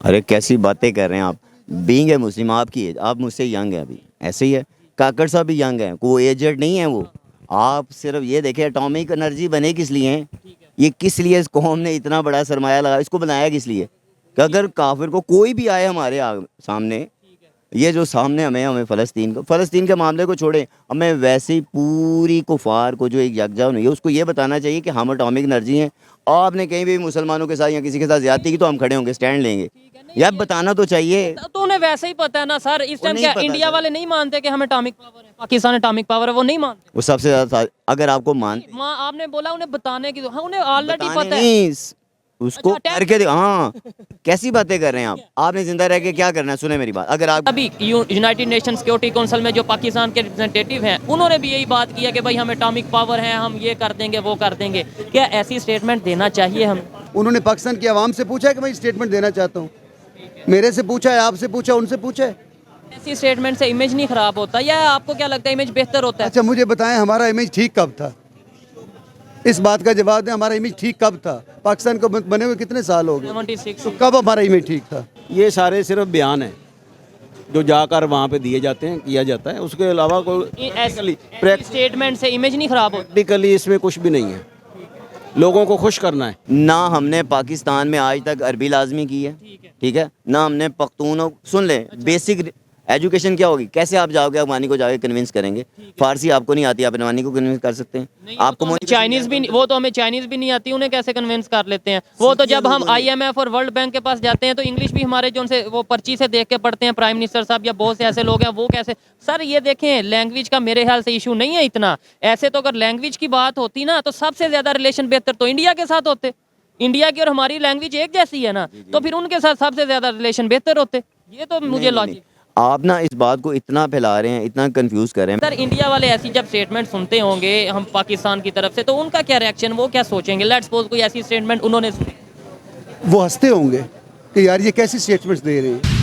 ارے کیسی باتیں کر رہے ہیں آپ. بینگ ہے مسلم آپ کی ہے, آپ مجھ سے ینگ ہیں ابھی, ایسے ہی ہے. کاکڑ صاحب بھی ینگ ہیں, کوئی ایجڈ نہیں ہے وہ. آپ صرف یہ دیکھیں اٹامک انرجی بنے کس لیے ہیں, یہ کس لیے اس قوم نے اتنا بڑا سرمایہ لگا, اس کو بنایا کس لیے کہ اگر کافر کو کوئی بھی آئے ہمارے سامنے, یہ جو سامنے ہمیں فلسطین کے معاملے کو چھوڑیں, ہمیں ویسے ہی پوری کفار کو جو ایک یکجا نہیں ہے اس کو یہ بتانا چاہیے کہ ہم اٹامک انرجی ہیں. آپ نے کہیں بھی مسلمانوں کے ساتھ یا کسی کے ساتھ زیادتی کی تو ہم کھڑے ہوں گے, اسٹینڈ لیں گے. یا بتانا تو چاہیے. تو انہیں ویسے ہی پتہ ہے نا سر, اس ٹائم کیا انڈیا والے نہیں مانتے کہ ہمیں اٹامک پاور ہے, پاکستان اٹامک پاور ہے, وہ نہیں مانتے. وہ سب سے زیادہ اگر آپ کو مانتے آپ نے بولا انہیں بتانے کی, ہاں انہیں آلریڈی پتہ ہے. نہیں اس کو کر کے ہاں کیسی باتیں کر رہے ہیں آپ نے زندہ رہ کے کیا کرنا ہے. سنیں میری بات, اگر آپ ابھی یونائٹڈ نیشن سیکورٹی کونسل میں جو پاکستان کے ریپرزینٹیٹیو ہیں انہوں نے بھی یہی بات کی ہے کہ بھائی ہمیں اٹامک پاور ہے, ہم یہ کر دیں گے وہ کر دیں گے. کیا ایسی سٹیٹمنٹ دینا چاہیے ہم؟ انہوں نے پاکستان کی عوام سے پوچھا ہے کہ میں اسٹیٹمنٹ دینا چاہتا ہوں, میرے سے پوچھا ہے, آپ سے پوچھا, ان سے پوچھا ہے. ایسی سٹیٹمنٹ سے امیج نہیں خراب ہوتا, یا آپ کو کیا لگتا ہے امیج بہتر ہوتا ہے؟ اچھا مجھے بتائیں ہمارا امیج ٹھیک کب تھا, اس بات کا جواب دیں. ہمارا امیج ٹھیک کب تھا؟ پاکستان کو بنے ہوئے کتنے سال ہو گئے, 76 تو کب ہمارا امیج ٹھیک تھا؟ یہ سارے صرف بیان ہیں جو جا کر وہاں پہ دیے جاتے ہیں, کیا جاتا ہے. اس کے علاوہ کوئی ایسی سٹیٹمنٹ سے امیج نہیں خراب ہوتا. پریکٹیکلی اس میں کچھ بھی نہیں ہے. لوگوں کو خوش کرنا ہے. نہ ہم نے پاکستان میں آج تک عربی لازمی کی ہے, ٹھیک ہے, نہ ہم نے پختون. سن لیں بیسک ایجوکیشن کیا ہوگی, کیسے آپ جاؤ گے افغانی کو جا کے کنونس کریں گے. فارسی آپ کو نہیں آتی, آپ افغانی کو کنونس کر سکتے ہیں. آپ کو چائنیز بھی, وہ تو ہمیں چائنیز بھی نہیں آتی, انہیں کیسے کنونس کر لیتے ہیں. وہ تو جب ہم آئی ایم ایف اور ورلڈ بینک کے پاس جاتے ہیں تو انگلش بھی ہمارے جو ان سے وہ پرچی سے دیکھ کے پڑھتے ہیں پرائم منسٹر صاحب یا بہت سے ایسے لوگ ہیں, وہ کیسے. سر یہ دیکھیں لینگویج کا میرے خیال سے ایشو نہیں ہے اتنا. ایسے تو اگر لینگویج کی بات ہوتی نا تو سب سے زیادہ ریلیشن بہتر تو انڈیا کے ساتھ ہوتے. انڈیا کی اور ہماری لینگویج ایک جیسی ہے نا, تو پھر ان کے ساتھ سب سے زیادہ ریلیشن بہتر ہوتے. یہ تو مجھے لاجک. آپ نا اس بات کو اتنا پھیلا رہے ہیں, اتنا کنفیوز کر رہے ہیں. سر انڈیا والے ایسی جب سٹیٹمنٹ سنتے ہوں گے ہم پاکستان کی طرف سے, تو ان کا کیا ریئیکشن, وہ کیا سوچیں گے؟ لیٹس سپوز کوئی ایسی سٹیٹمنٹ انہوں نے سنی, وہ ہنستے ہوں گے کہ یار یہ کیسی اسٹیٹمنٹس دے رہے ہیں.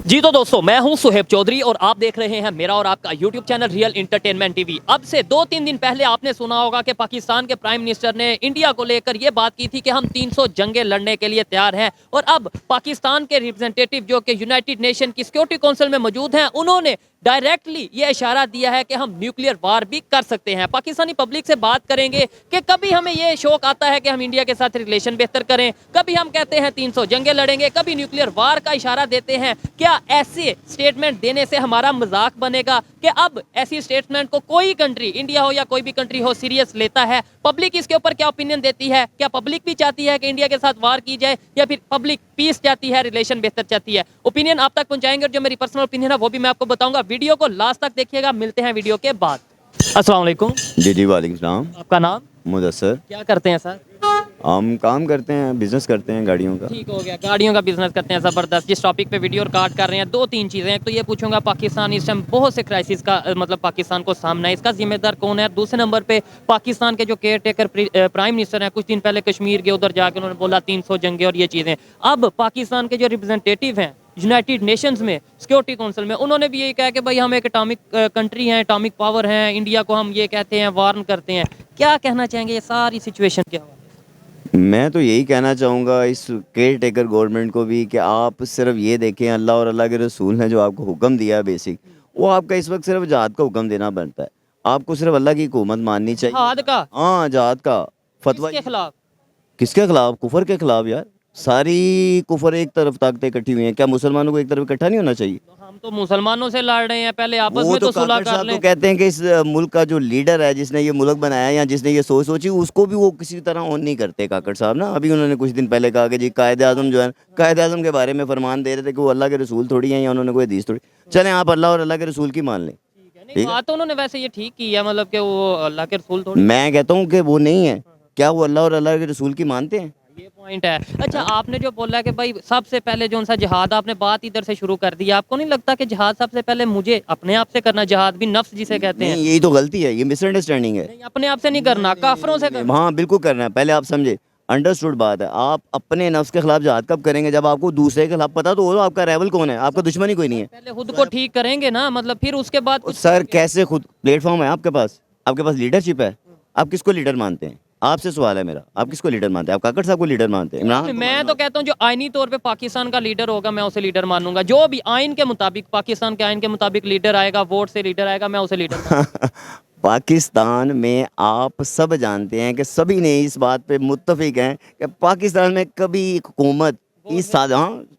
جی تو دوستو میں ہوں سہیب چودھری اور آپ دیکھ رہے ہیں میرا اور آپ کا YouTube channel real entertainment T V. اب سے 2-3 دن پہلے آپ نے سنا ہوگا کہ پاکستان کے پرائم منسٹر نے انڈیا کو لے کر یہ بات کی تھی کہ ہم 300 جنگیں لڑنے کے لیے تیار ہیں. اور اب پاکستان کے ریپرزینٹیٹیو جو کہ یونائٹڈ نیشن کی سیکورٹی کونسل میں موجود ہیں, انہوں نے ڈائریکٹلی یہ اشارہ دیا ہے کہ ہم نیوکلیئر وار بھی کر سکتے ہیں. پاکستانی پبلک سے بات کریں گے کہ کبھی ہمیں یہ شوق آتا ہے کہ ہم انڈیا کے ساتھ ریلیشن بہتر کریں, کبھی ہم کہتے ہیں 300 جنگیں لڑیں گے, کبھی نیوکلیئر وار کا اشارہ دیتے ہیں. کیا ایسے سٹیٹمنٹ دینے سے ہمارا مذاق بنے گا کہ اب ایسی سٹیٹمنٹ کو کوئی کنٹری, انڈیا ہو یا کوئی بھی کنٹری ہو, سیریس لیتا ہے؟ پبلک اس کے اوپر کیا اوپینین دیتی ہے؟ کیا پبلک بھی چاہتی ہے کہ انڈیا کے ساتھ وار کی جائے, یا پھر پبلک پیس چاہتی ہے, ریلیشن بہتر چاہتی ہے؟ اوپینین آپ تک پہنچائیں گے, اور جو میری پرسنل اوپینین ہے وہ بھی میں آپ کو بتاؤں گا. ویڈیو کو لاسٹ تک دیکھیے گا, ملتے ہیں ویڈیو کے بعد. السلام علیکم. جی وعلیکم السلام. آپ کا نام؟ مدثر. کیا کرتے ہیں سر؟ ہم کام کرتے ہیں, بزنس کرتے ہیں گاڑیوں کا. ٹھیک ہو گیا, گاڑیوں کا بزنس کرتے ہیں, زبردست. جس ٹاپک پہ ویڈیو ریکارڈ کر رہے ہیں 2-3 چیزیں. ایک تو یہ پوچھوں گا پاکستان اس ٹائم بہت سے کرائسس کا مطلب پاکستان کو سامنا ہے, اس کا ذمہ دار کون ہے؟ دوسرے نمبر پہ پاکستان کے جو کیئر ٹیکر پرائم منسٹر ہیں, کچھ دن پہلے کشمیر کے ادھر جا کے انہوں نے بولا 300 جنگیں اور یہ چیزیں. اب پاکستان کے جو ریپرزینٹیٹیو ہیں یونائٹڈ نیشنز میں سیکورٹی کونسل میں, انہوں نے بھی یہی کہا کہ بھائی ہم ایک اٹامک کنٹری ہیں, اٹامک پاور ہیں, انڈیا کو ہم یہ کہتے ہیں, وارن کرتے ہیں. کیا کہنا چاہیں گے یہ ساری سچویشن کیا ہوا؟ میں تو یہی کہنا چاہوں گا اس کیئر ٹیکر گورنمنٹ کو بھی کہ آپ صرف یہ دیکھیں, اللہ اور اللہ کے رسول نے جو آپ کو حکم دیا ہے بیسک, وہ آپ کا اس وقت صرف جہاد کا حکم دینا بنتا ہے. آپ کو صرف اللہ کی حکومت ماننی چاہیے. جہاد کا؟ ہاں جہاد کا فتویٰ. کس کے خلاف؟ کس کے خلاف؟ کفر کے خلاف یار. ساری کفر ایک طرف طاقتیں اکٹھی ہوئی ہیں, کیا مسلمانوں کو ایک طرف اکٹھا نہیں ہونا چاہیے؟ ہم تو مسلمانوں سے لڑ رہے ہیں, پہلے آپس وہ میں تو صلح کاکڑ کر صاحب لیں. تو کہتے ہیں کہ اس ملک کا جو لیڈر ہے, جس نے یہ ملک بنایا ہے یا جس نے یہ سوچی, اس کو بھی وہ کسی طرح اون نہیں کرتے کاکڑ صاحب نا. ابھی انہوں نے کچھ دن پہلے کہا کہ جی قائد اعظم جو ہے, قائد اعظم کے بارے میں فرمان دے رہے تھے کہ وہ اللہ کے رسول تھوڑی ہیں یا انہوں نے کوئی حدیث تھوڑی. چلیں آپ اللہ اور اللہ کے رسول کی مان لیں. نہیں بات تو انہوں نے ویسے یہ ٹھیک کی ہے, مطلب کہ وہ اللہ کے رسول تھوڑی. میں کہتا ہوں کہ وہ نہیں ہے. کیا وہ اللہ اور اللہ کے رسول کی مانتے ہیں؟ یہ پوائنٹ ہے. اچھا آپ نے جو بولا کہ بھائی سب سے پہلے جو سا جہاد, آپ نے بات ادھر سے شروع کر دی. آپ کو نہیں لگتا کہ جہاد سب سے پہلے مجھے اپنے آپ سے کرنا, جہاد بھی نفس جسے کہتے ہیں؟ یہی تو غلطی ہے, یہ مس انڈرسٹینڈنگ ہے. نہیں اپنے آپ سے نہیں کرنا, کافروں سے کرنا. ہاں بالکل کرنا ہے. پہلے آپ سمجھے, انڈرسٹوڈ بات ہے. آپ اپنے نفس کے خلاف جہاد کب کریں گے؟ جب آپ کو دوسرے کے خلاف پتا تو ہو آپ کا ریول کون ہے, آپ کا دشمن ہی کوئی نہیں ہے. پہلے خود کو ٹھیک کریں گے نا, مطلب پھر اس کے بعد سر کیسے خود؟ پلیٹ فارم ہے آپ کے پاس لیڈرشپ ہے, آپ کس کو لیڈر مانتے ہیں؟ آپ سے سوال ہے میرا, آپ کس کو لیڈر مانتے ہیں؟ آپ کاکڑ صاحب کو لیڈر مانتے ہیں؟ عمران خان کو میں تو کہتا ہوں جو آئینی طور پہ پاکستان کا لیڈر ہوگا میں اسے لیڈر مانوں گا. جو بھی آئین کے مطابق, پاکستان کے آئین کے مطابق لیڈر آئے گا, ووٹ سے لیڈر آئے گا, میں اسے لیڈر مانوں گا. پاکستان میں آپ سب جانتے ہیں کہ سبھی نے اس بات پہ متفق ہیں کہ پاکستان میں کبھی حکومت اس ساتھ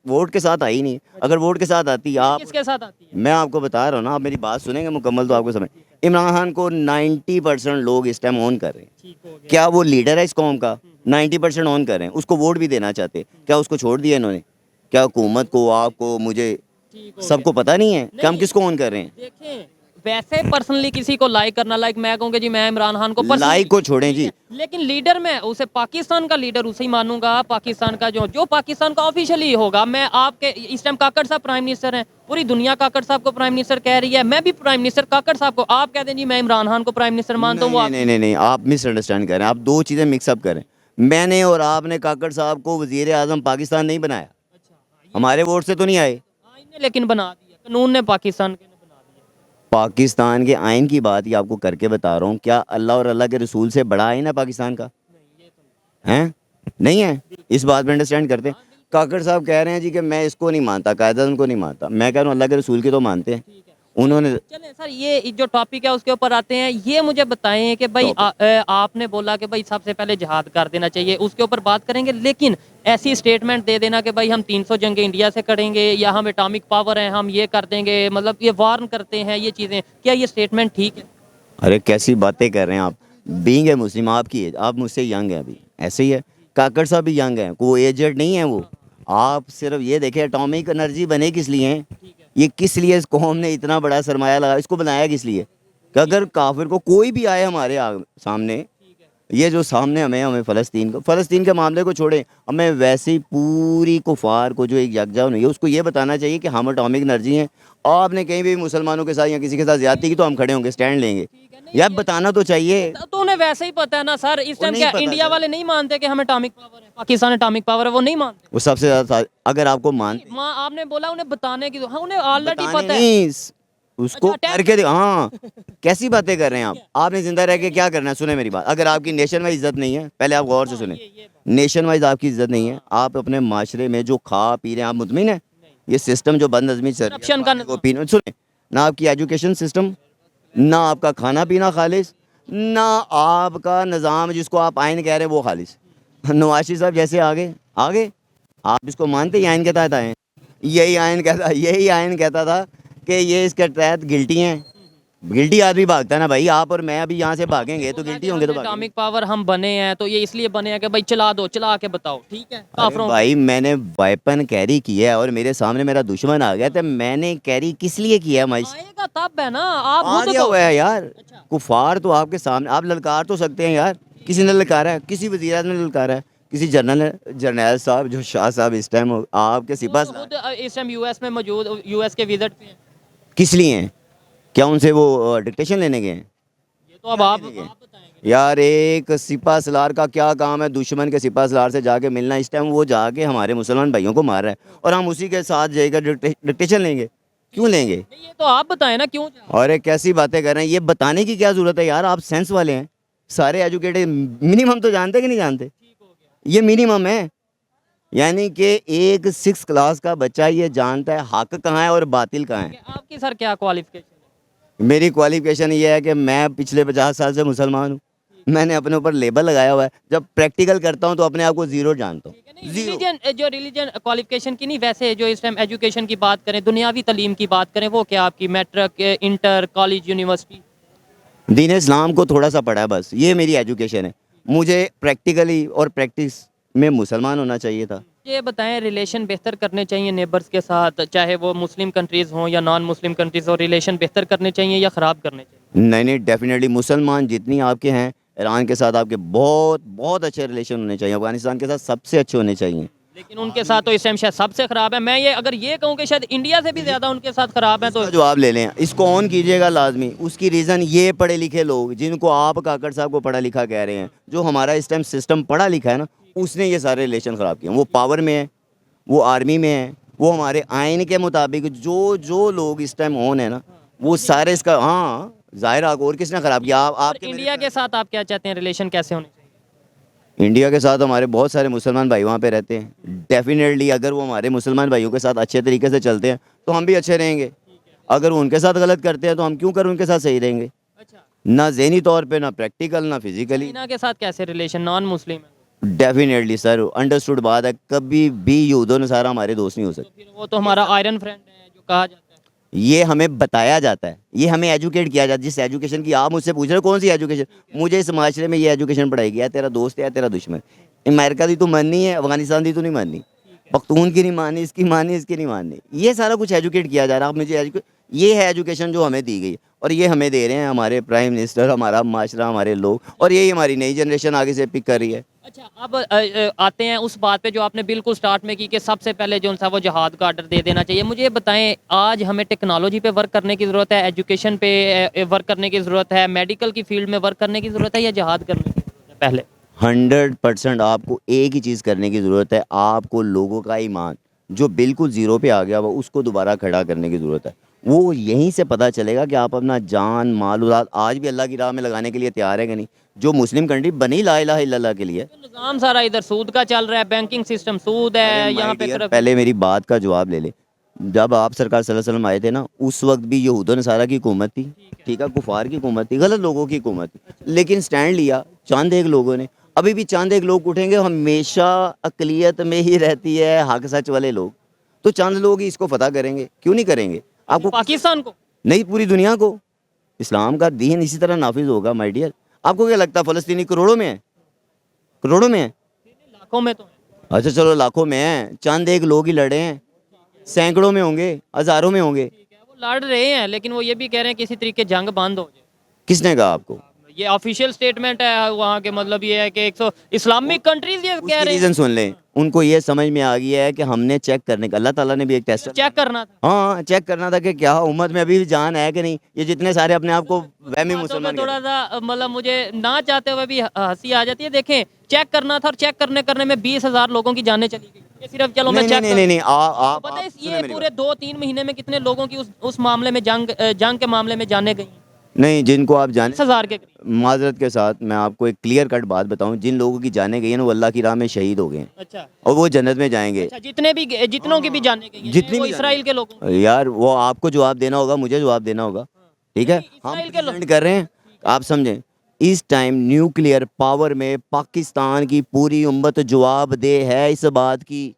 ووٹ کے ساتھ آئی نہیں. اگر ووٹ کے ساتھ آتی, آپ کس کے ساتھ آتی ہے؟ میں آپ کو بتا رہا ہوں نا, آپ میری بات سنیں گے مکمل تو آپ کو سمجھ. عمران خان کو 90% لوگ اس ٹائم اون کر رہے ہیں. کیا وہ لیڈر ہے اس قوم کا؟ 90% اون کر رہے ہیں, اس کو ووٹ بھی دینا چاہتے. کیا اس کو چھوڑ دیا انہوں نے؟ کیا حکومت کو, آپ کو, مجھے, سب کو پتہ نہیں ہے کہ ہم کس کو اون کر رہے ہیں؟ دیکھیں ویسے پرسنلی کسی کو لائک کرنا, لائک میں کہوں گا جی میں عمران خان کو لائک کو چھوڑیں جی, لیکن لیڈر میں اسے پاکستان کا لیڈر اسے ہی مانوں گا. پاکستان کا جو پاکستان کا آفیشلی ہوگا. میں آپ کے اس ٹائم کاکڑ صاحب پرائم منسٹر ہیں, پوری دنیا کاکڑ صاحب کو پرائم منسٹر کہہ رہی ہے, میں بھی پرائم منسٹر کاکڑ صاحب کو. آپ کہہ دیں جی میں عمران خان کو پرائم منسٹر مانتا ہوں. نہیں, آپ مس انڈرسٹینڈ کریں, آپ دو چیزیں مکس اپ کریں. میں نے اور آپ نے کاکڑ صاحب کو وزیر اعظم پاکستان نہیں بنایا, ہمارے ووٹ سے تو نہیں آئے. لیکن بنا دیا قانون نے, پاکستان کے بنا دیا. پاکستان کے آئین کی بات ہی آپ کو کر کے بتا رہا ہوں. کیا اللہ اور اللہ کے رسول سے بڑا آئین ہے پاکستان کا؟ ہیں نہیں ہے. اس بات پہ انڈرسٹینڈ کرتے ہیں. کاکڑ صاحب کہہ رہے ہیں جی کہ میں اس کو نہیں مانتا, قائد اعظم کو نہیں مانتا. میں کہہ رہا ہوں اللہ کے رسول کی تو مانتے ہیں. انہوں نے چلیں سر یہ جو ٹاپک ہے اس کے اوپر آتے ہیں. یہ مجھے بتائیں کہ بھائی آپ نے بولا کہ بھائی سب سے پہلے جہاد کر دینا چاہیے, اس کے اوپر بات کریں گے. لیکن ایسی اسٹیٹمنٹ دے دینا کہ بھائی ہم 300 جنگیں انڈیا سے کریں گے, یا ہم اٹامک پاور ہیں, ہم یہ کر دیں گے, مطلب یہ وارن کرتے ہیں, یہ چیزیں, کیا یہ اسٹیٹمنٹ ٹھیک ہے؟ ارے کیسی باتیں کر رہے ہیں آپ. بینگ ہے مسلم, آپ کی ایج, آپ مجھ سے ینگ ہیں ابھی, ایسے ہی ہے. کاکڑ صاحب بھی ینگ ہیں, کوئی ایجڈ نہیں ہے وہ. آپ صرف یہ دیکھیں اٹامک انرجی بنے کس لیے ہیں, یہ کس لیے اس قوم نے اتنا بڑا سرمایہ لگا, اس کو بنایا کس لیے کہ اگر کافر کو کوئی بھی آئے ہمارے سامنے, یہ جو سامنے ہمیں فلسطین کے معاملے کو چھوڑیں, ہمیں ویسے پوری کفار کو جو ایک یکجا نہیں ہے اس کو یہ بتانا چاہیے کہ ہم اٹامک انرجی ہیں. آپ نے کہیں بھی مسلمانوں کے ساتھ یا کسی کے ساتھ زیادتی کی تو ہم کھڑے ہوں گے, سٹینڈ لیں گے. یا بتانا تو چاہیے. تو انہیں ویسے ہی پتہ ہے نا سر, اس ٹائم کیا انڈیا والے نہیں مانتے کہ ہم اٹامک پاور ہے, پاکستان اٹامک پاور ہے, وہ نہیں مانتے. وہ سب سے زیادہ اگر آپ کو مانتے آپ نے بولا انہیں بتانے کی, انہیں آلریڈی بتانے پتہ ہے. نہیں, اس کو کر کے ہاں کیسی باتیں کر رہے ہیں آپ. آپ نے زندہ رہ کے کیا کرنا ہے؟ سنیں میری بات. اگر آپ کی نیشن وائز عزت نہیں ہے, پہلے آپ غور سے سنیں, نیشن وائز آپ کی عزت نہیں ہے. آپ اپنے معاشرے میں جو کھا پی رہے ہیں, آپ مطمئن ہیں یہ سسٹم جو بد نظمی چل رہی ہے, سنیں, نہ آپ کی ایجوکیشن سسٹم, نہ آپ کا کھانا پینا خالص, نہ آپ کا نظام جس کو آپ آئین کہہ رہے ہیں وہ خالص. نواز شریف صاحب جیسے آگے آپ اس کو مانتے ہیں آئین کے تحت آئے ہیں. یہی آئین کہتا تھا کہ یہ اس کے تحت گلٹی ہیں. گلٹی آدمی بھاگتا ہے نا بھائی. آپ اور میں ابھی یہاں سے بھاگیں گے تو گلٹی ہوں گے. تو اٹامک پاور ہم بنے ہیں تو یہ اس لیے بنے ہیں کہ بھائی چلا کے بتاؤ, ٹھیک ہے. بھائی میں نے ویپن کیری کیا ہے اور میرے سامنے میرا دشمن آ گیا, تو میں نے کیری کس لیے کیا ہے؟ تب ہے نا آپ آ گیا ہوا ہے یار. کفار تو آپ کے سامنے, آپ للکار تو سکتے ہیں یار. کسی نے للکارا ہے, کسی وزیر اعظم نے للکارا ہے, کسی جرنیل صاحب جو شاہ صاحب اس ٹائم آپ کے سپاہ اس ٹائم یو ایس میں موجود, یو ایس کے وزٹ پہ ہیں. کس لیے ہیں؟ کیا ان سے وہ ڈکٹیشن لینے گئے ہیں؟ یہ تو اب آپ بتائیں گے یار. ایک سپاہ سالار کا کیا کام ہے دشمن کے سپاہ سالار سے جا کے ملنا؟ اس ٹائم وہ جا کے ہمارے مسلمان بھائیوں کو مار رہا ہے اور ہم اسی کے ساتھ جائے گا ڈکٹیشن لیں گے. کیوں لیں گے؟ یہ تو آپ بتائیں نا کیوں. اور ایک کیسی باتیں کر رہے ہیں, یہ بتانے کی کیا ضرورت ہے یار. آپ سینس والے ہیں, سارے ایجوکیٹڈ, منیمم تو جانتے کہ نہیں جانتے؟ یہ منیمم ہے. یعنی کہ ایک 6 کلاس کا بچہ یہ جانتا ہے حق کہاں ہے اور باطل کہاں ہے. آپ کی سر کیا کوالیفکیشن ہے؟ میری کوالیفیکیشن یہ ہے کہ میں پچھلے 50 سال سے مسلمان ہوں. میں نے اپنے اوپر لیبل لگایا ہوا ہے. جب پریکٹیکل کرتا ہوں تو اپنے آپ کو زیرو جانتا ہوں. ریلیجن کوالیفکیشن کی نہیں, ویسے جو اس ٹائم ایجوکیشن کی بات کریں, دنیاوی تعلیم کی بات کریں, وہ کیا آپ کی میٹرک, انٹر, کالج, یونیورسٹی؟ دین اسلام کو تھوڑا سا پڑھا ہے بس, یہ میری ایجوکیشن ہے. مجھے پریکٹیکلی اور پریکٹس میں مسلمان ہونا چاہیے تھا. یہ بتائیں ریلیشن بہتر کرنے چاہیے نیبرز کے ساتھ, چاہے وہ مسلم کنٹریز ہوں یا نان مسلم کنٹریز ہوں, ریلیشن بہتر کرنے چاہیے یا خراب کرنے چاہیے؟ نہیں ڈیفینیٹلی مسلمان جتنی آپ کے ہیں, ایران کے ساتھ آپ کے بہت اچھے ریلیشن ہونے چاہیے. افغانستان کے ساتھ سب سے اچھے ہونے چاہیے. لیکن ان کے ساتھ تو اس ٹائم شاید سب سے خراب ہے. میں یہ اگر یہ کہوں کہ شاید انڈیا سے بھی زیادہ ان کے ساتھ خراب ہے تو جواب لے لیں. اس کو آن کیجیے گا لازمی. اس کی ریزن یہ پڑھے لکھے لوگ جن کو آپ کاکڑ صاحب کو پڑھا لکھا کہہ رہے ہیں, جو ہمارا اس ٹائم سسٹم پڑھا لکھا ہے نا, اس نے یہ سارے ریلیشن خراب کیے. وہ پاور میں ہے, وہ آرمی میں ہے, وہ ہمارے آئین کے مطابق جو لوگ اس ٹائم آن ہے نا, وہ سارے اس کا ظاہر. اور کس نے خراب کیا؟ آپ انڈیا کے ساتھ آپ کیا چاہتے ہیں ریلیشن کیسے ہونے چاہیے؟ انڈیا کے ساتھ ہمارے بہت سارے مسلمان بھائی وہاں پہ رہتے ہیں. ڈیفینیٹلی اگر وہ ہمارے مسلمان بھائیوں کے ساتھ اچھے طریقے سے چلتے ہیں تو ہم بھی اچھے رہیں گے. اگر وہ ان کے ساتھ غلط کرتے ہیں تو ہم کیوں کر ان کے ساتھ صحیح رہیں گے؟ اچھا نہ ذہنی طور پہ، نہ پریکٹیکل، نہ فزیکلی. چائنا کے ساتھ کیسے ریلیشن؟ نان مسلم ہے ڈیفینیٹلی سر، انڈرسٹوڈ بات ہے. کبھی بھی یہود و نصارہ ہمارے دوست نہیں ہو تو سکتے. پھر وہ تو ہمارا آئرن فرینڈ ہے جو کہا جاتا ہے. یہ ہمیں بتایا جاتا ہے، یہ ہمیں ایجوکیٹ کیا جاتا ہے. جس ایجوکیشن کی آپ مجھ سے پوچھ رہے ہو کون سی ایجوکیشن، مجھے اس معاشرے میں یہ ایجوکیشن پڑھائی گیا ہے تیرا دوست ہے تیرا دشمن. امریکہ دی تو ماننی ہے، افغانستان دی تو نہیں ماننی، پختون کی نہیں ماننی، اس کی ماننی، اس کی نہیں ماننی. یہ سارا کچھ ایجوکیٹ کیا جا رہا ہے. آپ مجھے یہ ہے ایجوکیشن جو ہمیں دی گئی ہے، اور یہ ہمیں دے رہے ہیں ہمارے پرائم منسٹر، ہمارا معاشرہ، ہمارے لوگ، اور یہی ہماری نئی جنریشن آگے سے پک کر رہی ہے. اچھا اب آتے ہیں اس بات پہ جو آپ نے بالکل سٹارٹ میں کی کہ سب سے پہلے جو سا وہ جہاد کا آرڈر دے دینا چاہیے. مجھے یہ بتائیں آج ہمیں ٹیکنالوجی پہ ورک کرنے کی ضرورت ہے، ایجوکیشن پہ ورک کرنے کی ضرورت ہے، میڈیکل کی فیلڈ میں ورک کرنے کی ضرورت ہے، یا جہاد کرنے کی ضرورت ہے پہلے؟ 100% آپ کو ایک ہی چیز کرنے کی ضرورت ہے. آپ کو لوگوں کا ایمان جو بالکل زیرو پہ آ گیا وہ اس کو دوبارہ کھڑا کرنے کی ضرورت ہے. وہ یہیں سے پتہ چلے گا کہ آپ اپنا جان مال اولاد آج بھی اللہ کی راہ میں لگانے کے لیے تیار ہے کہ نہیں. جو مسلم کنٹری بنی لا الہ الا اللہ کے لیے. نظام سارا ادھر سود کا چل رہا ہے، بینکنگ سسٹم سود ہے یہاں پہ. پہلے میری بات کا جواب لے لے. جب آپ سرکار صلی اللہ علیہ وسلم آئے تھے نا، اس وقت بھی یہود و نصارہ کی حکومت تھی، ٹھیک ہے، کفار کی حکومت تھی، غلط لوگوں کی حکومت تھی. لیکن سٹینڈ لیا چاند ایک لوگوں نے. ابھی بھی چاند ایک لوگ اٹھیں گے، ہمیشہ اقلیت میں ہی رہتی ہے حق سچ والے لوگ. تو چند لوگ ہی اس کو فتح کریں گے، کیوں نہیں کریں گے؟ آپ کو پاکستان کو نہیں، پوری دنیا کو اسلام کا دین اسی طرح نافذ ہوگا مائی ڈیئر. آپ کو کیا لگتا ہے فلسطینی کروڑوں میں ہے؟ کروڑوں میں ہے؟ لاکھوں میں تو ہے. اچھا چلو لاکھوں میں ہیں، چند ایک لوگ ہی لڑے ہیں. سینکڑوں میں ہوں گے، ہزاروں میں ہوں گے. وہ لڑ رہے ہیں لیکن وہ یہ بھی کہہ رہے ہیں کسی طریقے جنگ بند ہو جائے. کس نے کہا آپ کو؟ یہ آفیشیل سٹیٹمنٹ ہے وہاں کے. مطلب یہ ہے کہ 100 اسلامک کنٹریز یہ کہہ رہے ہیں. ریزن سن لیں. ان کو یہ سمجھ میں آ گیا ہے کہ ہم نے چیک کرنے کا، اللہ تعالیٰ نے بھی ایک ٹیسٹ چیک کرنا تھا. ہاں چیک کرنا تھا کہ کیا امت میں ابھی بھی جان ہے کہ نہیں. یہ جتنے سارے اپنے آپ کو وہمی مسلمان تھوڑا سا مطلب مجھے نہ چاہتے ہوئے بھی ہنسی آ جاتی ہے. دیکھیں چیک کرنا تھا اور چیک کرنے میں 20,000 لوگوں کی جانیں چلی گئی. یہ صرف چلو میں چیک نہیں آپ پتہ ہے یہ پورے 2-3 مہینے میں کتنے لوگوں کی اس معاملے میں جنگ کے معاملے میں جانے گئی. نہیں، جن کو آپ جانے 10,000 کے قریب. معذرت کے ساتھ میں آپ کو ایک کلیئر کٹ بات بتاؤں، جن لوگوں کی جانیں گئی ہیں وہ اللہ کی راہ میں شہید ہو گئے ہیں، اچھا اور وہ جنت میں جائیں گے. اچھا جتنوں کی بھی جانے گئی ہیں، جتنی وہ بھی اسرائیل کے لوگوں. یار وہ آپ کو جواب دینا ہوگا، مجھے جواب دینا ہوگا، ٹھیک ہے. ہم اسرائیل کے لوگ پریزنٹ کر رہے ہیں، آپ سمجھیں. اس ٹائم نیوکلیئر پاور میں پاکستان کی پوری امت جواب دہ ہے اس بات کی،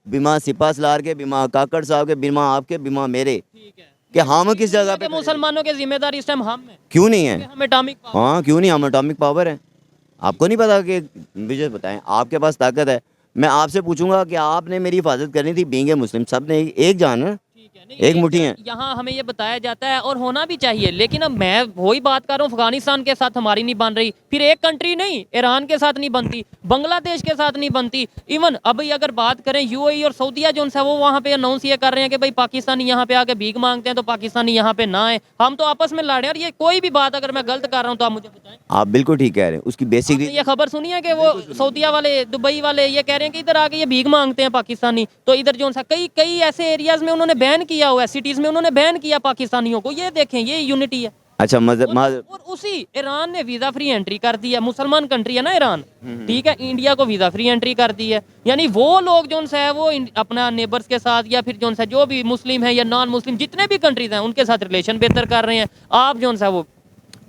بما سپا سالار کے، بما کاکڑ صاحب کے، بما آپ کے، بما میرے، ٹھیک ہے کہ ہم کس جگہ پہ مسلمانوں کے ذمہ دار اس ٹائم ہم ہیں. کیوں نہیں ہیں؟ ہم اٹامک پاور. ہاں کیوں نہیں، ہم اٹامک پاور ہیں. آپ کو نہیں پتا کہ مجھے بتائیں آپ کے پاس طاقت ہے. میں آپ سے پوچھوں گا کہ آپ نے میری حفاظت کرنی تھی، بینگ اے مسلم سب نے ایک جان ہے، ایک مٹھی ہیں. یہاں ہمیں یہ بتایا جاتا ہے اور ہونا بھی چاہیے. لیکن اب میں وہی بات کر رہا ہوں، افغانستان کے ساتھ ہماری نہیں بن رہی، پھر ایک کنٹری نہیں، ایران کے ساتھ نہیں بنتی، بنگلہ دیش کے ساتھ نہیں بنتی. ایون ابھی اگر بات کریں یو اے ای اور سعودیہ جو ہے وہ وہاں پہ اناؤنس یہ کر رہے ہیں کہ بھائی پاکستانی یہاں پہ آ کے بھیک مانگتے ہیں تو پاکستانی یہاں پہ نہ آئے، ہم تو آپس میں لڑیں. اور یہ کوئی بھی بات اگر میں غلط کر رہا ہوں تو آپ مجھے بتائیں. آپ بالکل ٹھیک کہہ رہے ہیں. اس کی بیسک یہ خبر سنی ہے کہ وہ سعودیہ والے، دبئی والے یہ کہہ رہے ہیں کہ ادھر آ کے یہ بھیک مانگتے ہیں پاکستانی. تو ادھر جو سا کئی ایسے ایریاز میں انہوں نے بین کیا ہوا ہے، سٹیز میں انہوں نے بین کیا پاکستانیوں کو. یہ دیکھیں یہ یونٹی ہے. اچھا اور اسی ایران نے ویزا فری انٹری کر دی ہے. مسلمان کنٹری ہے نا ایران، ٹھیک ہے، انڈیا کو ویزا فری انٹری کر دی ہے. یعنی وہ لوگ جو ہے وہ اپنا نیبرز کے ساتھ یا پھر جو بھی مسلم ہیں یا نان مسلم جتنے بھی کنٹریز ہیں ان کے ساتھ ریلیشن بہتر کر رہے ہیں. آپ جو ہے وہ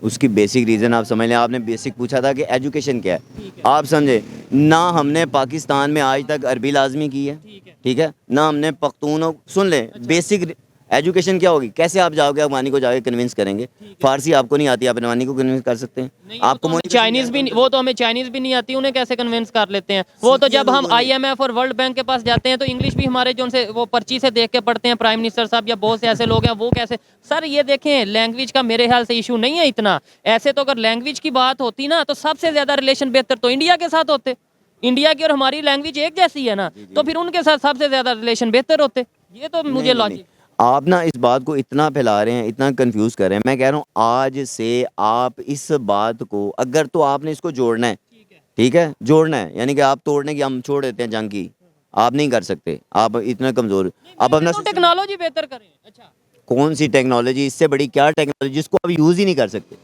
اس کی بیسک ریزن آپ سمجھ لیں. آپ نے بیسک پوچھا تھا کہ ایجوکیشن کیا ہے، آپ سمجھے نہ ہم نے پاکستان میں آج تک عربی لازمی کی ہے، ٹھیک ہے، نہ ہم نے پختون. سن لیں بیسک ایجوکیشن کیا ہوگی. کیسے آپ جاؤ گے افغانی کو جا کے کنونس کریں گے؟ فارسی آپ کو نہیں آتی، آپ افغانی کو کنونس کر سکتے ہیں. آپ کو چائنیز بھی، وہ تو ہمیں چائنیز بھی نہیں آتی، انہیں کیسے کنونس کر لیتے ہیں. وہ تو جب ہم آئی ایم ایف اور ورلڈ بینک کے پاس جاتے ہیں تو انگلش بھی ہمارے جو سے وہ پرچی سے دیکھ کے پڑھتے ہیں پرائم منسٹر صاحب یا بہت سے ایسے لوگ ہیں. وہ کیسے سر یہ دیکھیں لینگویج کا میرے خیال سے ایشو نہیں ہے اتنا. ایسے تو اگر لینگویج کی بات ہوتی نا تو سب سے زیادہ ریلیشن بہتر تو انڈیا کے ساتھ ہوتے. انڈیا کی اور ہماری لینگویج ایک جیسی ہے نا، تو پھر ان کے ساتھ سب سے زیادہ ریلیشن بہتر ہوتے. یہ تو مجھے لاجک. آپ نا اس بات کو اتنا پھیلا رہے ہیں، اتنا کنفیوز کر رہے ہیں. میں کہہ رہا ہوں آج سے آپ اس بات کو اگر تو آپ نے اس کو جوڑنا ہے، ٹھیک ہے، جوڑنا ہے. یعنی کہ آپ توڑنے کی ہم چھوڑ دیتے ہیں جنگ کی، آپ نہیں کر سکتے، آپ اتنا کمزور. آپ اپنا ٹیکنالوجی بہتر کریں. اچھا کون سی ٹیکنالوجی، اس سے بڑی کیا ٹیکنالوجی جس کو آپ یوز ہی نہیں کر سکتے.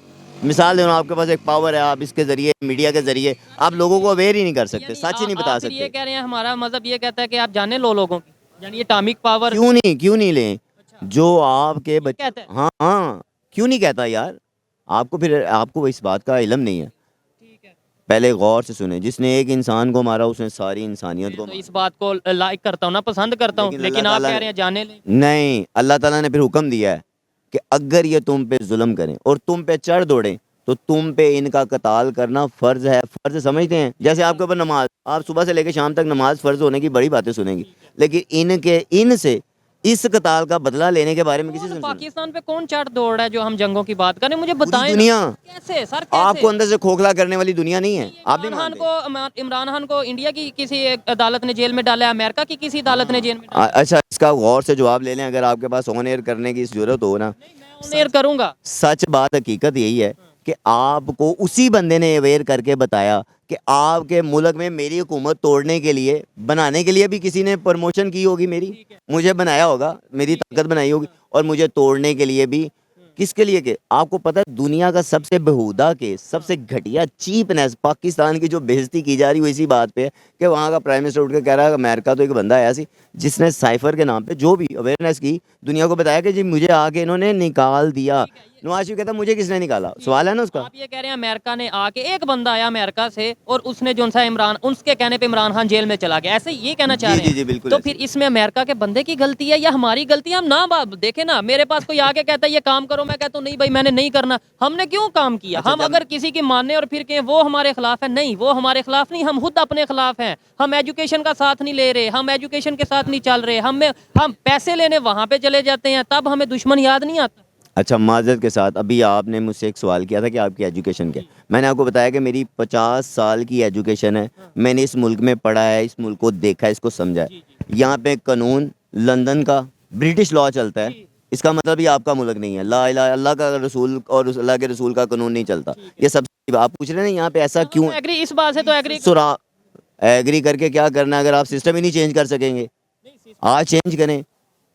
مثال دے رہا ہوں، آپ کے پاس ایک پاور ہے، آپ اس کے ذریعے میڈیا کے ذریعے آپ لوگوں کو اویئر ہی نہیں کر سکتے، سچ ہی نہیں بتا آپ پھر یہ سکتے. کہہ رہے ہیں ہمارا مذہب یہ کہتا ہے کہ آپ جانے لو لوگوں کی، یعنی یہ اٹامک پاور کیوں نہیں لیں جو آپ کے بچے. کہتا ہے. ہاں ہاں، کیوں نہیں کہتا یار؟ آپ کو پھر آپ کو اس بات کا علم نہیں ہے. پہلے غور سے سنیں، جس نے ایک انسان کو مارا اس نے ساری انسانیت کو تو اس بات کو لائک کرتا ہوں نا، پسند کرتا ہوں، لیکن لیکن اللہ آپ تعالیٰ کہہ رہے ہیں جانے لیں. نہیں، اللہ تعالیٰ نے پھر حکم دیا ہے کہ اگر یہ تم پہ ظلم کریں اور تم پہ چڑھ دوڑیں تو تم پہ ان کا قتال کرنا فرض ہے. فرض سمجھتے ہیں؟ جیسے آپ کے اوپر نماز، آپ صبح سے لے کے شام تک نماز فرض ہونے کی بڑی باتیں سنیں گی، لیکن ان سے اس قتال کا بدلہ لینے کے بارے میں کسی سے نہیں سنا. پاکستان پہ کون چڑھ دوڑ رہا ہے جو ہم جنگوں کی بات کریں؟ مجھے پوری بتائیں نا. دنیا کیسے سر، آپ کیسے؟ کو اندر سے کھوکھلا کرنے والی دنیا نہیں ہے. آپ نہیں عمران مانتے؟ کو عمران خان کو انڈیا کی کسی ایک عدالت نے جیل میں ڈالا ہے، امریکہ کی کسی عدالت نے جیل میں ڈالا ہے. اچھا، اس کا غور سے جواب لے لیں اگر آپ کے پاس آن ایئر کرنے کی ضرورت ہو نا. میں آن ایئر کروں گا. سچ بات حقیقت یہی ہے کہ آپ کو اسی بندے نے اویئر کر کے بتایا کہ آپ کے ملک میں میری حکومت توڑنے کے لیے، بنانے کے لیے بھی کسی نے پروموشن کی ہوگی میری، مجھے بنایا ہوگا، میری طاقت بنائی ہوگی، اور مجھے توڑنے کے لیے بھی کس کے لیے؟ کہ آپ کو پتہ ہے دنیا کا سب سے بہودہ کیس، سب سے گھٹیا چیپنیس پاکستان کی جو بےزتی کی جا رہی ہے اسی بات پہ ہے کہ وہاں کا پرائم منسٹر اٹھ کے کہہ رہا ہے کہ امریکہ تو ایک بندہ آیا سی جس نے سائفر کے نام پہ جو بھی اویئرنیس کی، دنیا کو بتایا کہ جی مجھے آ کے انہوں نے نکال دیا. نواز شریف کہتا ہے مجھے کس نے نکالا؟ سوال ہے نا اس کا. آپ یہ کہہ رہے ہیں امریکہ نے آ کے، ایک بندہ آیا امریکہ سے اور اس نے جو سا عمران، اس کے کہنے پہ عمران خان جیل میں چلا گیا، ایسے یہ کہنا چاہ رہے ہیں؟ جی بالکل. تو پھر اس میں امریکہ کے بندے کی غلطی ہے یا ہماری غلطی ہے؟ ہم نہ دیکھیں نا، میرے پاس کوئی آ کے کہتا ہے یہ کام کرو، میں کہتا ہوں نہیں بھائی میں نے نہیں کرنا. ہم نے کیوں کام کیا؟ ہم اگر کسی کی ماننے اور پھر کہیں وہ ہمارے خلاف ہے، نہیں، وہ ہمارے خلاف نہیں، ہم خود اپنے خلاف ہیں. ہم ایجوکیشن کا ساتھ نہیں لے رہے، ہم ایجوکیشن کے ساتھ نہیں چل رہے، ہم پیسے لینے وہاں پہ چلے جاتے ہیں، تب ہمیں دشمن یاد نہیں آتا. اچھا، معذرت کے ساتھ، ابھی آپ نے مجھ سے ایک سوال کیا تھا کہ آپ کی ایجوکیشن کیا. میں نے آپ کو بتایا کہ میری 50 سال کی ایجوکیشن ہے. میں نے اس ملک میں پڑھا ہے، اس ملک کو دیکھا ہے، اس کو سمجھا ہے. یہاں پہ قانون لندن کا برٹش لا چلتا ہے. اس کا مطلب یہ آپ کا ملک نہیں ہے. لا الہ اللہ کا رسول اور اللہ کے رسول کا قانون نہیں چلتا. یہ سب آپ پوچھ رہے ہیں یہاں پہ ایسا کیوں ہے؟ اس بات سے تو ایگری ایگری کر کے کیا کرنا ہے اگر آپ سسٹم ہی نہیں چینج کر سکیں گے؟ آج چینج کریں.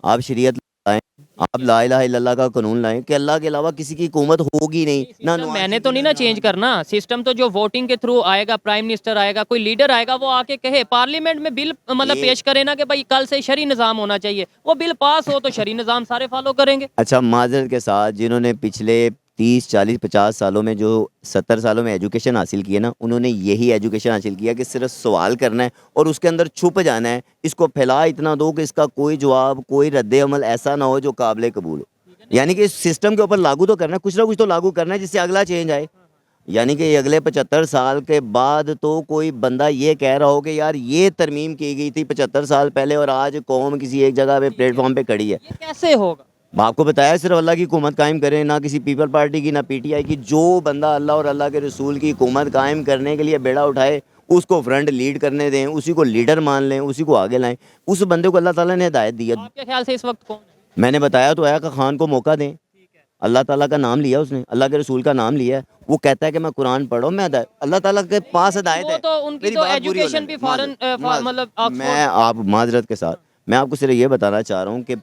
آپ شریعت لائیں، آپ لا الہ الا اللہ کا قانون لائیں کہ اللہ کے علاوہ کسی کی حکومت ہوگی نہیں. نہ میں نے تو نہیں نا چینج کرنا سسٹم، تو جو ووٹنگ کے تھرو آئے گا، پرائم منسٹر آئے گا، کوئی لیڈر آئے گا، وہ آ کے کہے پارلیمنٹ میں بل مطلب پیش کرے نا کہ بھائی کل سے شرعی نظام ہونا چاہیے، وہ بل پاس ہو تو شرعی نظام سارے فالو کریں گے. اچھا، معذرت کے ساتھ، جنہوں نے پچھلے 30 40 50 سالوں میں، جو 70 سالوں میں ایجوکیشن حاصل کی ہے نا، انہوں نے یہی ایجوکیشن حاصل کیا کہ صرف سوال کرنا ہے اور اس کے اندر چھپ جانا ہے. اس کو پھیلا اتنا دو کہ اس کا کوئی جواب، کوئی رد عمل ایسا نہ ہو جو قابل قبول ہو. یعنی کہ اس سسٹم کے اوپر لاگو تو کرنا ہے، کچھ نہ کچھ تو لاگو کرنا ہے جس سے اگلا چینج آئے. یعنی کہ اگلے 75 سال کے بعد تو کوئی بندہ یہ کہہ رہا ہو کہ یار یہ ترمیم کی گئی تھی 75 سال پہلے اور آج قوم کسی ایک جگہ پہ پلیٹ فارم پہ کھڑی ہے. یہ کیسے ہوگا؟ آپ کو بتایا صرف اللہ کی حکومت قائم کریں، نہ کسی پیپل پارٹی کی، نہ پی ٹی آئی کی. جو بندہ اللہ اور اللہ کے رسول کی حکومت قائم کرنے کے لیے بیڑا اٹھائے اس کو فرنٹ لیڈ کرنے دیں، اسی کو لیڈر مان لیں، اسی کو آگے لائیں. اس بندے کو اللہ تعالیٰ نے ہدایت دی ہے. آپ کے خیال سے اس وقت کون ہے؟ میں نے بتایا تو ہے کہ خان کو موقع دیں. اللہ تعالیٰ کا نام لیا اس نے، اللہ کے رسول کا نام لیا ہے. وہ کہتا ہے کہ میں قرآن پڑھوں، میں اللہ تعالیٰ کے پاس ہدایت ہے. وہ تو ان کی تو ایجوکیشن بھی فارن مطلب میں آپ معذرت کے ساتھ میں آپ کو صرف یہ بتانا چاہ رہا ہوں کہ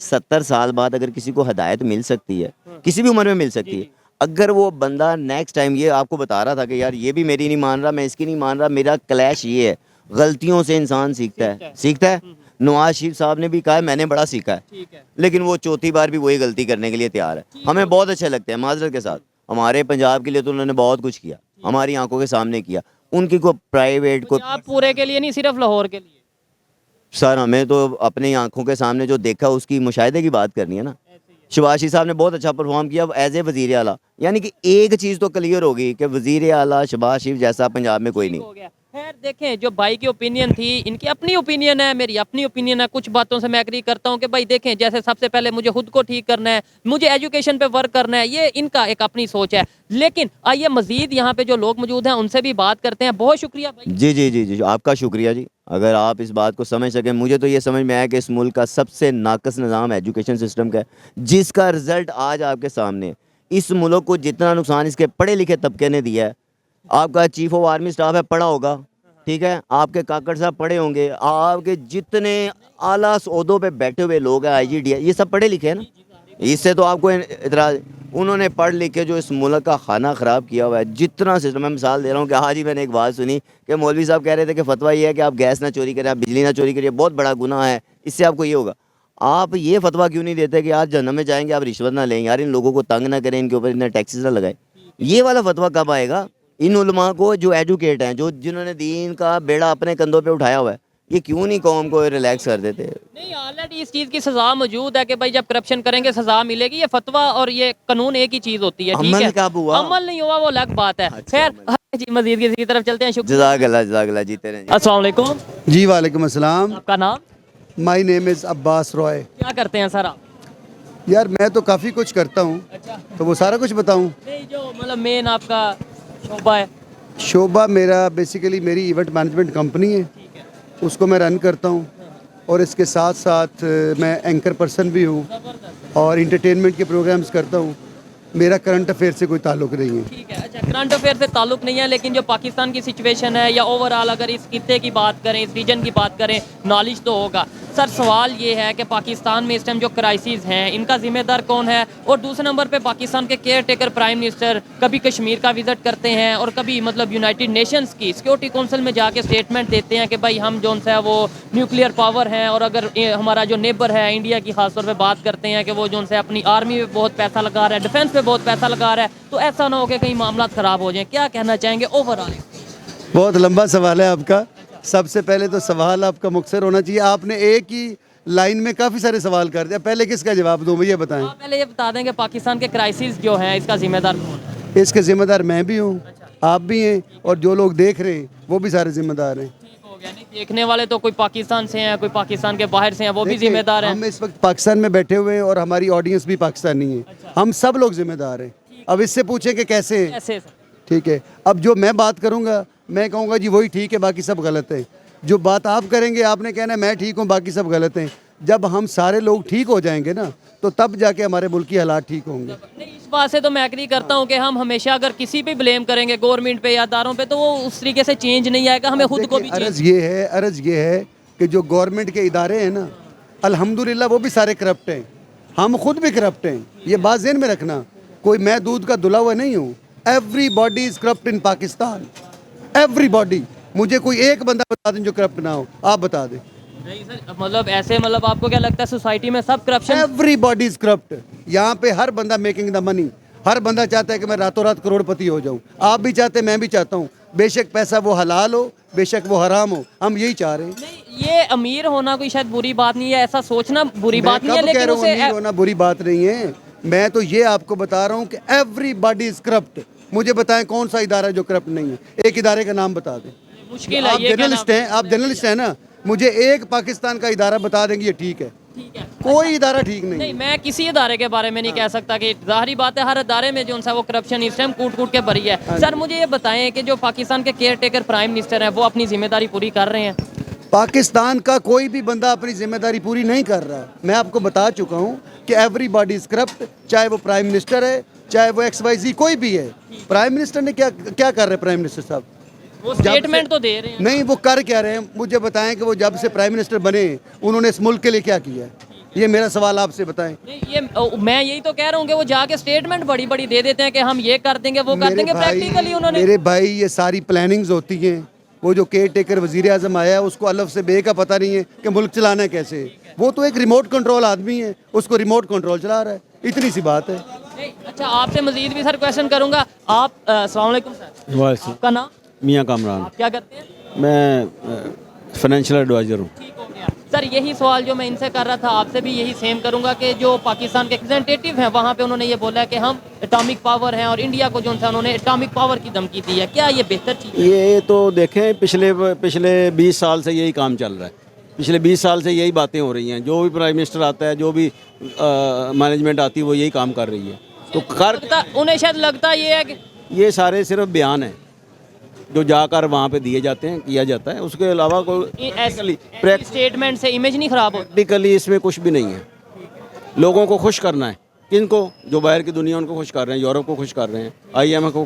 70 سال بعد اگر کسی کو ہدایت مل سکتی ہے، کسی بھی عمر میں مل سکتی ہے، اگر وہ بندہ نیکسٹ ٹائم یہ آپ کو بتا رہا تھا کہ یار یہ بھی میری نہیں مان رہا، میں اس کی نہیں مان رہا، میرا کلیش یہ ہے. غلطیوں سے انسان سیکھتا ہے. نواز شریف صاحب نے بھی کہا ہے میں نے بڑا سیکھا ہے، لیکن وہ چوتھی بار بھی وہی غلطی کرنے کے لیے تیار ہے. ہمیں بہت اچھے لگتے ہیں، معذرت کے ساتھ. ہمارے پنجاب کے لیے تو انہوں نے بہت کچھ کیا، ہماری آنکھوں کے سامنے کیا. ان کی کوئی پرائیویٹ کو آپ پورے کے لیے نہیں، صرف لاہور کے لیے. سر ہمیں تو اپنی آنکھوں کے سامنے جو دیکھا اس کی مشاہدے کی بات کرنی ہے نا. شہباز شریف صاحب نے بہت اچھا پرفارم کیا ایز اے وزیر اعلیٰ. یعنی کہ ایک چیز تو کلیئر ہوگی کہ وزیر اعلیٰ شہباز شریف جیسا پنجاب میں کوئی نہیں. خیر دیکھیں، جو بھائی کی اوپینین تھی، ان کی اپنی اوپینین ہے، میری اپنی اوپینین ہے. کچھ باتوں سے میں ایگری کرتا ہوں کہ بھائی دیکھیں، جیسے سب سے پہلے مجھے خود کو ٹھیک کرنا ہے، مجھے ایجوکیشن پہ ورک کرنا ہے، یہ ان کا ایک اپنی سوچ ہے. لیکن آئیے مزید یہاں پہ جو لوگ موجود ہیں ان سے بھی بات کرتے ہیں. بہت شکریہ بھائی. جی آپ کا شکریہ جی. اگر آپ اس بات کو سمجھ سکیں، مجھے تو یہ سمجھ میں آیا کہ اس ملک کا سب سے ناقص نظام ایجوکیشن سسٹم کا ہے، جس کا رزلٹ آج آپ کے سامنے ہے. اس ملک کو جتنا نقصان اس کے پڑھے لکھے طبقے نے دیا ہے، آپ کا چیف آف آرمی سٹاف ہے پڑھا ہوگا، ٹھیک ہے، آپ کے کاکڑ صاحب پڑھے ہوں گے، آپ کے جتنے اعلیٰ عہدوں پہ بیٹھے ہوئے لوگ ہیں، آئی جی ڈی، یہ سب پڑھے لکھے ہیں نا. اس سے تو آپ کو اعتراض, انہوں نے پڑھ لکھ کے جو اس ملک کا کھانا خراب کیا ہوا ہے, جتنا سسٹم, میں مثال دے رہا ہوں کہ آج ہی میں نے ایک بات سنی کہ مولوی صاحب کہہ رہے تھے کہ فتویٰ یہ ہے کہ آپ گیس نہ چوری کریں, آپ بجلی نہ چوری کریے, بہت بڑا گناہ ہے, اس سے آپ کو یہ ہوگا. آپ یہ فتویٰ کیوں نہیں دیتے کہ آج جہنم میں جائیں گے آپ رشوت نہ لیں, یار ان لوگوں کو تنگ نہ کریں, ان کے اوپر اتنے ٹیکسز نہ لگائیں. یہ والا فتویٰ کب آئے گا؟ ان علماء کو جو ایجوکیٹ ہیں, جنہوں نے دین کا بیڑا اپنے کندھوں پہ اٹھایا ہوا ہے, یہ کیوں نہیں قوم کو ریلیکس کر دیتے؟ نہیں, آلریڈی اس چیز کی سزا موجود ہے کہ بھائی جب کرپشن کریں گے سزا ملے گی. یہ فتویٰ اور یہ قانون ایک ہی چیز ہوتی ہے, ٹھیک ہے. عمل کب ہوا؟ عمل نہیں ہوا وہ الگ بات ہے. خیر جی, مزید کسی طرف چلتے ہیں. شکریہ. جزاک اللہ جیتے رہیں. السلام علیکم, جی وعلیکم السلام. آپ کا نام؟ مائی نیم از عباس رائے. کیا کرتے ہیں سر آپ؟ یار میں تو کافی کچھ کرتا ہوں, اچھا, تو وہ سارا کچھ بتاؤں؟ نہیں جو مطلب مین آپ کا شعبہ ہے. شعبہ میرا بیسیکلی میری ایونٹ مینجمنٹ کمپنی ہے, اس کو میں رن کرتا ہوں, اور اس کے ساتھ ساتھ میں اینکر پرسن بھی ہوں اور انٹرٹینمنٹ کے پروگرامز کرتا ہوں. میرا کرنٹ افیئر سے کوئی تعلق نہیں ہے. ٹھیک ہے, اچھا, کرنٹ افیئر سے تعلق نہیں ہے, لیکن جو پاکستان کی سچویشن ہے یا اوور آل اگر اس خطے کی بات کریں, اس ریجن کی بات کریں, نالج تو ہوگا. سر سوال یہ ہے کہ پاکستان میں اس ٹائم جو کرائسس ہیں ان کا ذمہ دار کون ہے؟ اور دوسرے نمبر پہ پاکستان کے کیئر ٹیکر پرائم منسٹر کبھی کشمیر کا وزٹ کرتے ہیں اور کبھی مطلب یونائٹڈ نیشنز کی سیکورٹی کونسل میں جا کے اسٹیٹمنٹ دیتے ہیں کہ بھائی ہم جو ہے وہ نیوکلیئر پاور ہیں, اور اگر ہمارا جو نیبر ہے انڈیا کی خاص طور پہ بات کرتے ہیں کہ وہ جو ہے اپنی آرمی پہ بہت پیسہ لگا رہا ہے, ڈیفینس پہ بہت پیسہ لگا رہا ہے, تو ایسا نہ ہو کہ کہیں معاملات خراب ہو جائیں. کیا کہنا چاہیں گے اوور آل؟ بہت لمبا سوال ہے آپ کا. سب سے پہلے تو سوال آپ کا مختصر ہونا چاہیے. آپ نے ایک ہی لائن میں کافی سارے سوال کر دیا. پہلے کس کا جواب دوں, یہ بتائیں. آپ پہلے یہ بتا دیں کہ پاکستان کے کرائسس جو ہیں اس کا ذمہ دار کون ہے؟ اس کے ذمہ دار میں بھی ہوں, آپ بھی ہیں, اور جو لوگ دیکھ رہے ہیں وہ بھی سارے ذمہ دار ہیں. ٹھیک ہو گیا, نہیں دیکھنے والے تو کوئی پاکستان سے ہیں, کوئی پاکستان کے باہر سے ہیں, وہ بھی ذمہ دار ہیں. ہم اس وقت پاکستان میں بیٹھے ہوئے ہیں اور ہماری آڈینس بھی پاکستانی ہے. ہم سب لوگ ذمہ دار ہیں. اب اس سے پوچھیں کہ کیسے ہیں. ایسے سر ٹھیک ہے, اب جو میں بات کروں گا میں کہوں گا جی وہی ٹھیک ہے, باقی سب غلط ہیں. جو بات آپ کریں گے آپ نے کہنا ہے میں ٹھیک ہوں باقی سب غلط ہیں. جب ہم سارے لوگ ٹھیک ہو جائیں گے نا تو تب جا کے ہمارے ملک کی حالات ٹھیک ہوں گے. نہیں, اس بات سے تو میں ایگری کرتا ہوں کہ ہم ہمیشہ اگر کسی پہ بلیم کریں گے گورنمنٹ پہ یا اداروں پہ تو وہ اس طریقے سے چینج نہیں آئے گا. ہمیں خود کو بھی عرض یہ ہے کہ جو گورنمنٹ کے ادارے ہیں نا الحمدللہ وہ بھی سارے کرپٹ ہیں. ہم خود بھی کرپٹ ہیں, یہ بات ذہن میں رکھنا. کوئی میں دودھ کا دھلا ہوا نہیں ہوں. Every body is corrupt in Pakistan, every body. مجھے کوئی ایک بندہ بتا دیں جو کرپٹ نہ ہو, آپ بتا دیں. نہیں سر, مطلب ایسے مطلب آپ کو کیا لگتا ہے سوسائٹی میں سب corruption? Everybody is corrupt. یہاں پہ ہر بندہ میکنگ دا منی. ہر بندہ چاہتا ہے کہ میں راتوں رات کروڑ پتی ہو جاؤں. آپ بھی چاہتے ہیں, میں بھی چاہتا ہوں. بے شک پیسہ وہ حلال ہو, بے شک وہ حرام ہو, ہم یہی چاہ رہے ہیں. نہیں, یہ امیر ہونا کوئی شاید بری بات نہیں ہے, ایسا سوچنا بری بات نہیں ہے, میں کب کہہ لیکن رہا ہوں اسے امیر ہونا بری بات نہیں ہے. میں تو یہ آپ کو بتا رہا ہوں کہ ایوری باڈی از کرپٹ. مجھے بتائیں کون سا ادارہ ہے جو کرپٹ نہیں ہے؟ ایک ادارے کا نام بتا دیں. مشکل ہے آپ یہ جرنلسٹ ہیں, آپ جرنلسٹ ہیں نا, مجھے ایک پاکستان کا ادارہ بتا دیں گے یہ ٹھیک ہے. کوئی ادارہ ٹھیک نہیں. نہیں, میں کسی ادارے کے بارے میں نہیں کہہ سکتا کہ ظاہری بات ہے ہر ادارے میں جو ہے وہ کرپشن اس ٹائم کوٹ کوٹ کے بھری ہے. سر مجھے یہ بتائیں کہ جو پاکستان کے کیئر ٹیکر پرائم منسٹر ہیں وہ اپنی ذمہ داری پوری کر رہے ہیں؟ پاکستان کا کوئی بھی بندہ اپنی ذمہ داری پوری نہیں کر رہا. میں آپ کو بتا چکا ہوں کہ ایوری باڈی از کرپٹ, چاہے وہ پرائم منسٹر ہے, چاہے وہ ایکس وائی زی کوئی بھی ہے. پرائم منسٹر نے کیا کر رہے ہیں؟ پرائم منسٹر صاحب وہ اسٹیٹمنٹ تو دے رہے ہیں. نہیں, وہ کر کیا رہے ہیں مجھے بتائیں کہ وہ جب سے پرائم منسٹر بنے انہوں نے اس ملک کے لیے کیا کیا ہے. یہ میرا سوال آپ سے بتائیں. یہ میں یہی تو کہہ رہا ہوں کہ وہ جا کے اسٹیٹمنٹ بڑی بڑی دے دیتے ہیں کہ ہم یہ کر دیں گے وہ کر دیں گے. پریکٹیکلی انہوں نے میرے بھائی یہ ساری پلاننگز ہوتی ہیں. وہ جو کیئر ٹیکر وزیر اعظم آیا ہے اس کو الف سے بے کا پتہ نہیں ہے کہ ملک چلانا ہے کیسے. وہ تو ایک ریموٹ کنٹرول آدمی ہے, اس کو ریموٹ کنٹرول چلا رہا ہے. اتنی سی بات ہے. اچھا, آپ سے مزید بھی سر کویشچن کروں گا. آپ السلام علیکم سر, ویسے آپ کا نام؟ میاں کامران. آپ کیا کرتے ہیں؟ میں فائنینشیل ایڈوائزر ہوں. ٹھیک ہو گیا. سر یہی سوال جو میں ان سے کر رہا تھا آپ سے بھی یہی سیم کروں گا کہ جو پاکستان کے ریپرزینٹیٹیو ہیں وہاں پہ انہوں نے یہ بولا ہے کہ ہم اٹامک پاور ہیں اور انڈیا کو جو انہوں نے اٹامک پاور کی دھمکی دی ہے. کیا یہ بہتر چیز ہے؟ یہ تو دیکھیں پچھلے 20 سال سے یہی کام چل رہا ہے. پچھلے 20 سال سے یہی باتیں ہو رہی ہیں. جو بھی پرائم منسٹر آتا ہے, جو بھی مینجمنٹ آتی ہے, وہ یہی کام کر رہی ہے. تو انہیں شاید لگتا یہ ہے کہ یہ سارے صرف بیان ہیں جو جا کر وہاں پہ دیے جاتے ہیں, کیا جاتا ہے. اس کے علاوہ کوئی اسٹیٹمنٹ سے امیج نہیں خراب ہوتی. پریکٹیکلی اس میں کچھ بھی نہیں ہے. لوگوں کو خوش کرنا ہے. کن کو؟ جو باہر کی دنیا ان کو خوش کر رہے ہیں, یورپ کو خوش کر رہے ہیں, IMF کو